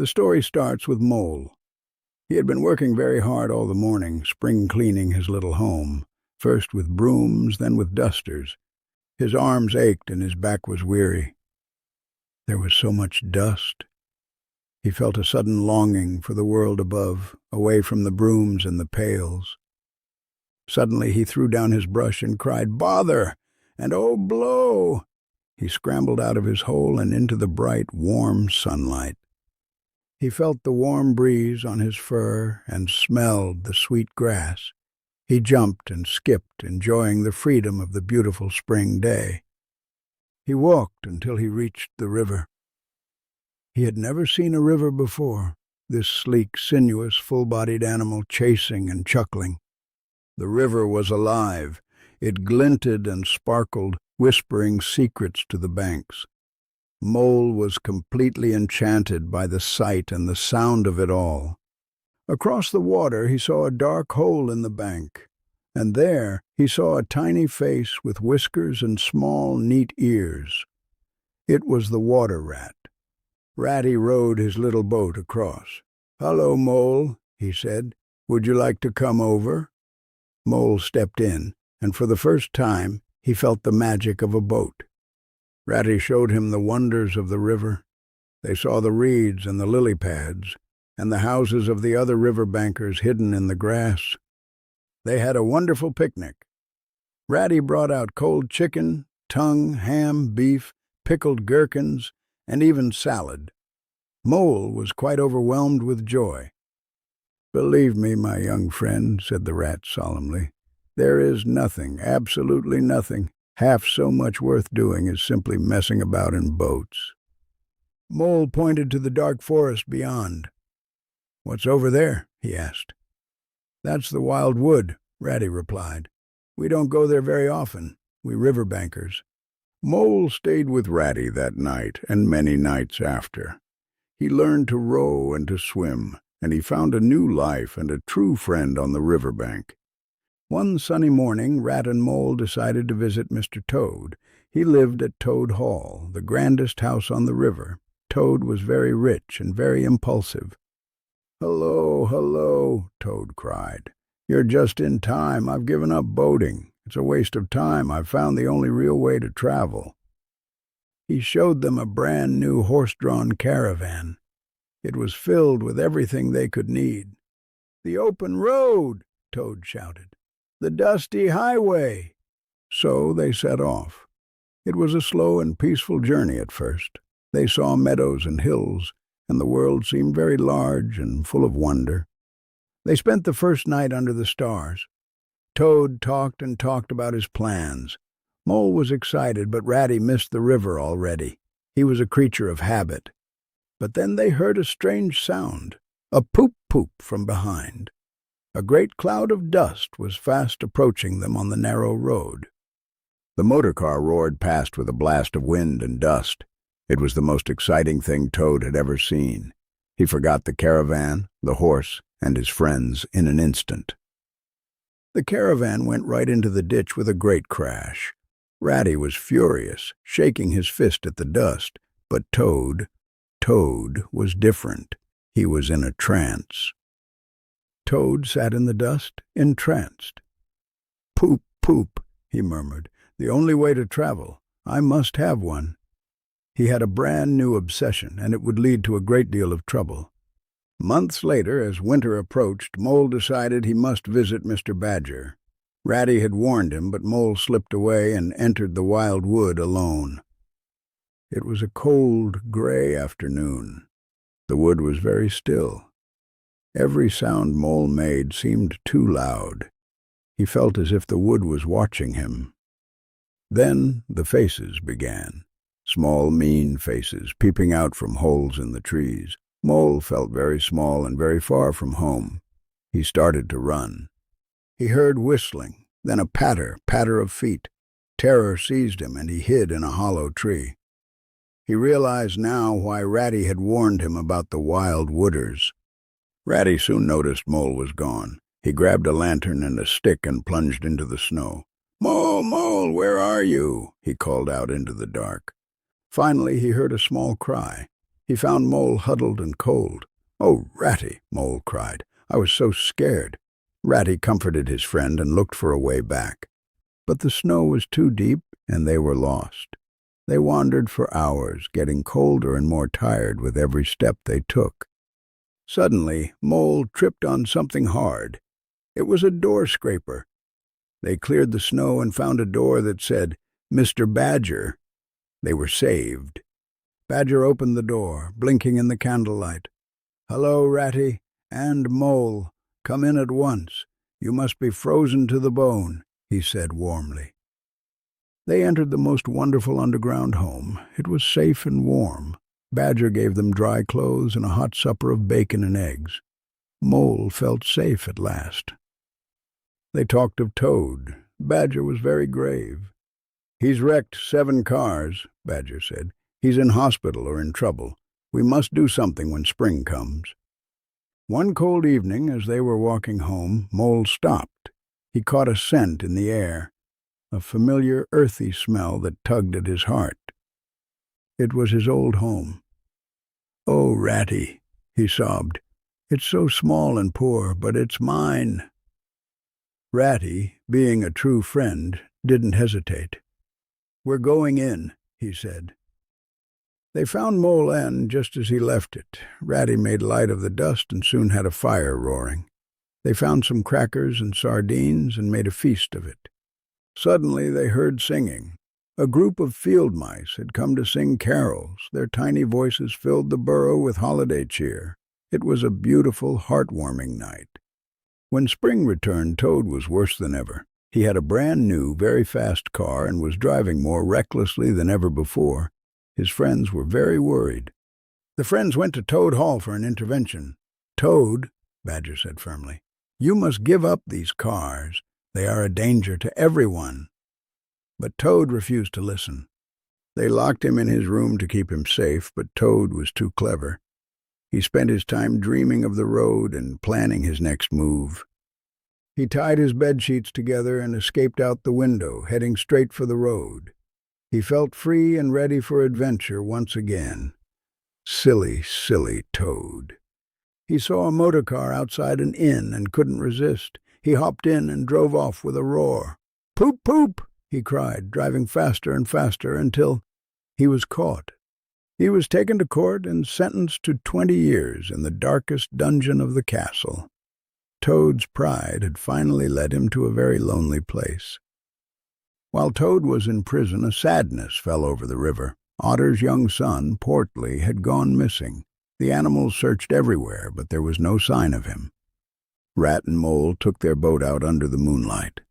The story starts with Mole. He had been working very hard all the morning, spring cleaning his little home, first with brooms, then with dusters. His arms ached and his back was weary. There was so much dust. He felt a sudden longing for the world above, away from the brooms and the pails. Suddenly he threw down his brush and cried, "Bother!" and "Oh, blow!" He scrambled out of his hole and into the bright, warm sunlight. He felt the warm breeze on his fur and smelled the sweet grass. He jumped and skipped, enjoying the freedom of the beautiful spring day. He walked until he reached the river. He had never seen a river before, this sleek, sinuous, full-bodied animal chasing and chuckling. The river was alive. It glinted and sparkled, whispering secrets to the banks. Mole was completely enchanted by the sight and the sound of it all. Across the water he saw a dark hole in the bank, and there he saw a tiny face with whiskers and small, neat ears. It was the water rat. Ratty rowed his little boat across. "Hello, Mole," he said. "Would you like to come over?" Mole stepped in, and for the first time he felt the magic of a boat. Ratty showed him the wonders of the river. They saw the reeds and the lily pads, and the houses of the other riverbankers hidden in the grass. They had a wonderful picnic. Ratty brought out cold chicken, tongue, ham, beef, pickled gherkins, and even salad. Mole was quite overwhelmed with joy. "Believe me, my young friend," said the rat solemnly, "there is nothing, absolutely nothing, half so much worth doing as simply messing about in boats." Mole pointed to the dark forest beyond. "What's over there?" he asked. "That's the wild wood," Ratty replied. "We don't go there very often, we riverbankers." Mole stayed with Ratty that night and many nights after. He learned to row and to swim, and he found a new life and a true friend on the riverbank. One sunny morning, Rat and Mole decided to visit Mr. Toad. He lived at Toad Hall, the grandest house on the river. Toad was very rich and very impulsive. "Hello, hello," Toad cried. "You're just in time. I've given up boating. It's a waste of time. I've found the only real way to travel." He showed them a brand-new horse-drawn caravan. It was filled with everything they could need. "The open road," Toad shouted. "The dusty highway." So they set off. It was a slow and peaceful journey at first. They saw meadows and hills, and the world seemed very large and full of wonder. They spent the first night under the stars. Toad talked and talked about his plans. Mole was excited, but Ratty missed the river already. He was a creature of habit. But then they heard a strange sound, a poop-poop from behind. A great cloud of dust was fast approaching them on the narrow road. The motor car roared past with a blast of wind and dust. It was the most exciting thing Toad had ever seen. He forgot the caravan, the horse, and his friends in an instant. The caravan went right into the ditch with a great crash. Ratty was furious, shaking his fist at the dust, but Toad was different. He was in a trance. Toad sat in the dust, entranced. "Poop, poop," he murmured. "The only way to travel. I must have one." He had a brand-new obsession, and it would lead to a great deal of trouble. Months later, as winter approached, Mole decided he must visit Mr. Badger. Ratty had warned him, but Mole slipped away and entered the wild wood alone. It was a cold, gray afternoon. The wood was very still. Every sound Mole made seemed too loud. He felt as if the wood was watching him. Then the faces began. Small, mean faces peeping out from holes in the trees. Mole felt very small and very far from home. He started to run. He heard whistling, then a patter of feet. Terror seized him, and he hid in a hollow tree. He realized now why Ratty had warned him about the wild wooders. Ratty soon noticed Mole was gone. He grabbed a lantern and a stick and plunged into the snow. "Mole, Mole, where are you?" he called out into the dark. Finally he heard a small cry. He found Mole huddled and cold. "Oh, Ratty," Mole cried. "I was so scared." Ratty comforted his friend and looked for a way back. But the snow was too deep, and they were lost. They wandered for hours, getting colder and more tired with every step they took. Suddenly, Mole tripped on something hard. It was a door scraper. They cleared the snow and found a door that said, "Mr. Badger." They were saved. Badger opened the door, blinking in the candlelight. "Hello, Ratty and Mole. Come in at once. You must be frozen to the bone," he said warmly. They entered the most wonderful underground home. It was safe and warm. Badger gave them dry clothes and a hot supper of bacon and eggs. Mole felt safe at last. They talked of Toad. Badger was very grave. "He's wrecked 7 cars, Badger said. "He's in hospital or in trouble. We must do something when spring comes." One cold evening, as they were walking home, Mole stopped. He caught a scent in the air, a familiar earthy smell that tugged at his heart. It was his old home. "Oh, Ratty," he sobbed. "It's so small and poor, but it's mine." Ratty, being a true friend, didn't hesitate. "We're going in," he said. They found Mole N just as he left it. Ratty made light of the dust and soon had a fire roaring. They found some crackers and sardines and made a feast of it. Suddenly they heard singing. A group of field mice had come to sing carols. Their tiny voices filled the burrow with holiday cheer. It was a beautiful, heartwarming night. When spring returned, Toad was worse than ever. He had a brand-new, very fast car and was driving more recklessly than ever before. His friends were very worried. The friends went to Toad Hall for an intervention. "Toad," Badger said firmly, "you must give up these cars. They are a danger to everyone." But Toad refused to listen. They locked him in his room to keep him safe, but Toad was too clever. He spent his time dreaming of the road and planning his next move. He tied his bedsheets together and escaped out the window, heading straight for the road. He felt free and ready for adventure once again. Silly, silly Toad. He saw a motor car outside an inn and couldn't resist. He hopped in and drove off with a roar. "Poop, poop!" he cried, driving faster and faster until he was caught. He was taken to court and sentenced to 20 years in the darkest dungeon of the castle. Toad's pride had finally led him to a very lonely place. While Toad was in prison, a sadness fell over the river. Otter's young son, Portly, had gone missing. The animals searched everywhere, but there was no sign of him. Rat and Mole took their boat out under the moonlight.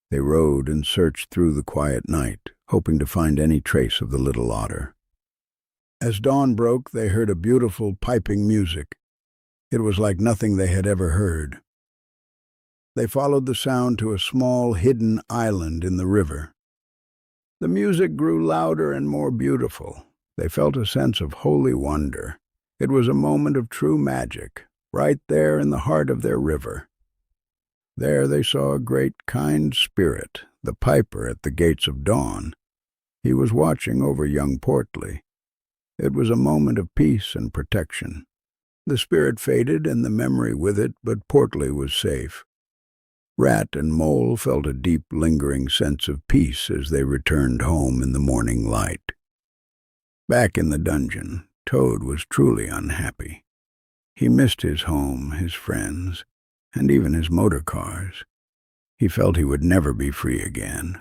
They rowed and searched through the quiet night, hoping to find any trace of the little otter. As dawn broke, they heard a beautiful piping music. It was like nothing they had ever heard. They followed the sound to a small, hidden island in the river. The music grew louder and more beautiful. They felt a sense of holy wonder. It was a moment of true magic, right there in the heart of their river. There they saw a great, kind spirit, the piper at the gates of dawn. He was watching over young Portly. It was a moment of peace and protection. The spirit faded and the memory with it, but Portly was safe. Rat and Mole felt a deep, lingering sense of peace as they returned home in the morning light. Back in the dungeon, Toad was truly unhappy. He missed his home, his friends, and even his motor cars. He felt he would never be free again.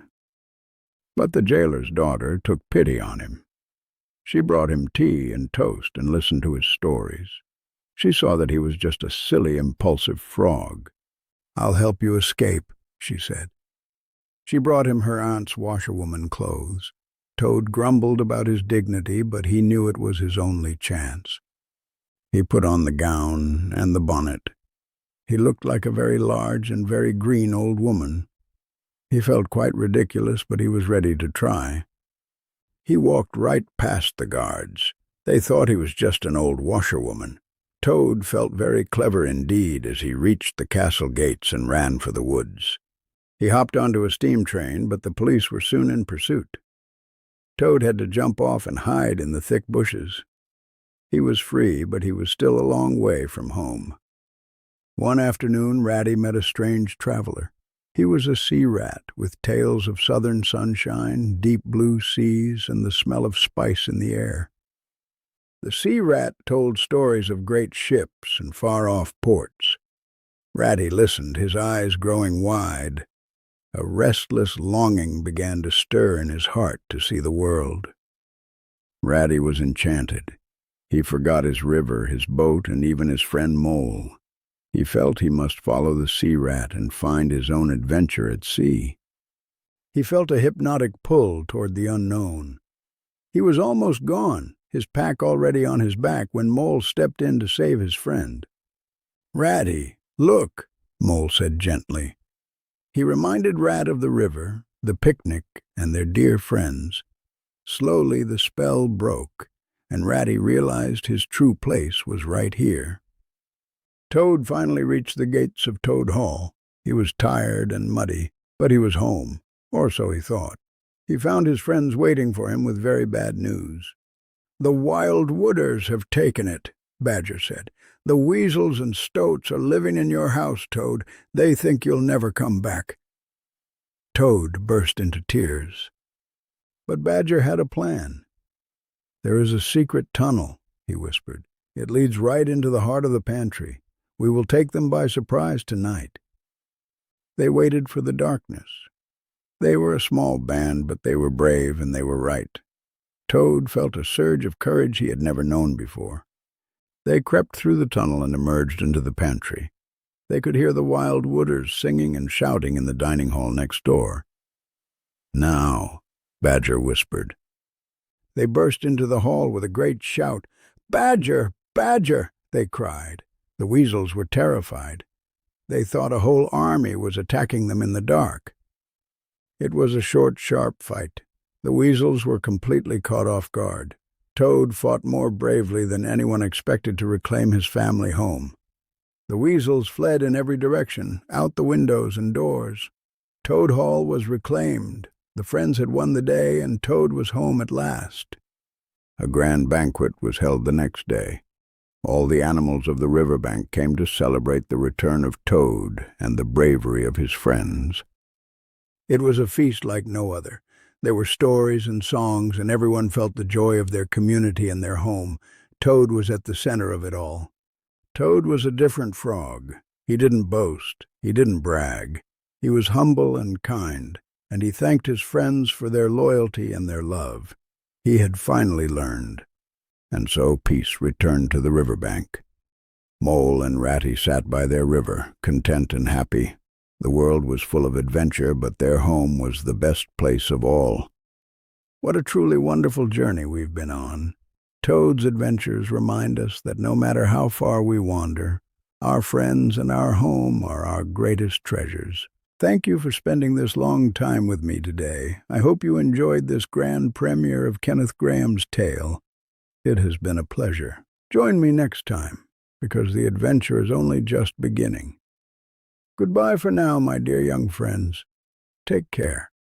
But the jailer's daughter took pity on him. She brought him tea and toast and listened to his stories. She saw that he was just a silly, impulsive frog. "I'll help you escape," she said. She brought him her aunt's washerwoman clothes. Toad grumbled about his dignity, but he knew it was his only chance. He put on the gown and the bonnet. He looked like a very large and very green old woman. He felt quite ridiculous, but he was ready to try. He walked right past the guards. They thought he was just an old washerwoman. Toad felt very clever indeed as he reached the castle gates and ran for the woods. He hopped onto a steam train, but the police were soon in pursuit. Toad had to jump off and hide in the thick bushes. He was free, but he was still a long way from home. One afternoon, Ratty met a strange traveler. He was a sea rat with tales of southern sunshine, deep blue seas, and the smell of spice in the air. The sea rat told stories of great ships and far-off ports. Ratty listened, his eyes growing wide. A restless longing began to stir in his heart to see the world. Ratty was enchanted. He forgot his river, his boat, and even his friend Mole. He felt he must follow the sea rat and find his own adventure at sea. He felt a hypnotic pull toward the unknown. He was almost gone, his pack already on his back, when Mole stepped in to save his friend. "Ratty, look," Mole said gently. He reminded Rat of the river, the picnic, and their dear friends. Slowly the spell broke, and Ratty realized his true place was right here. Toad finally reached the gates of Toad Hall. He was tired and muddy, but he was home, or so he thought. He found his friends waiting for him with very bad news. "The wild wooders have taken it," Badger said. "The weasels and stoats are living in your house, Toad. They think you'll never come back." Toad burst into tears. But Badger had a plan. "There is a secret tunnel," he whispered. "It leads right into the heart of the pantry. We will take them by surprise tonight." They waited for the darkness. They were a small band, but they were brave and they were right. Toad felt a surge of courage he had never known before. They crept through the tunnel and emerged into the pantry. They could hear the wild wooders singing and shouting in the dining hall next door. "Now," Badger whispered. They burst into the hall with a great shout. "Badger! Badger!" they cried. The weasels were terrified. They thought a whole army was attacking them in the dark. It was a short, sharp fight. The weasels were completely caught off guard. Toad fought more bravely than anyone expected to reclaim his family home. The weasels fled in every direction, out the windows and doors. Toad Hall was reclaimed. The friends had won the day, and Toad was home at last. A grand banquet was held the next day. All the animals of the riverbank came to celebrate the return of Toad and the bravery of his friends. It was a feast like no other. There were stories and songs, and everyone felt the joy of their community and their home. Toad was at the center of it all. Toad was a different frog. He didn't boast. He didn't brag. He was humble and kind, and he thanked his friends for their loyalty and their love. He had finally learned. And so peace returned to the riverbank. Mole and Ratty sat by their river, content and happy. The world was full of adventure, but their home was the best place of all. What a truly wonderful journey we've been on. Toad's adventures remind us that no matter how far we wander, our friends and our home are our greatest treasures. Thank you for spending this long time with me today. I hope you enjoyed this grand premiere of Kenneth Grahame's tale. It has been a pleasure. Join me next time, because the adventure is only just beginning. Goodbye for now, my dear young friends. Take care.